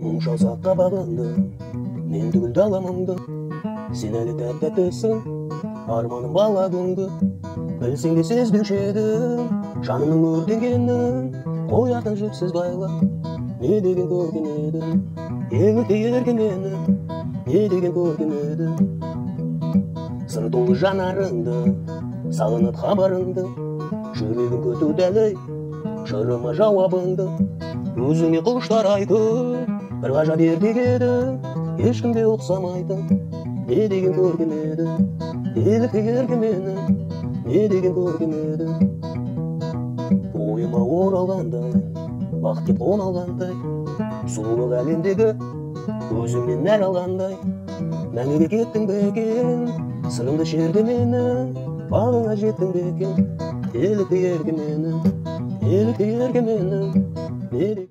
Умшалса табағыңды, мен түгілді аламыңды. Сен әлі тәп-тәттісің, арманым баладыңды. Білсең де сезбеуші едім, жанымның өртенгенін. Қоятын жүксіз байла, не деген көрген едім. Еңірте ерген мені, не деген көрген едім. Сыр толы жанарыңды, сағынып хабарыңды. Жүрегім көтудәлей, жырыма жауабыңды. Өзіңе құштар айтып, бір ғажап ертек еді. Ешкімде ұқсамайтын, не деген көрген еді. Елікті ерген мені, не деген көрген еді. Ойыма оралғандай, бақыт деп қон алғандай. Сұлулық әлемдегі өзіңнен нәр алғандай. Мәңгіге кеттің бе екен, сырымды шерді мені. Бағыңа жеттің бе екен, елікті ерген мені, елікті ерген мені.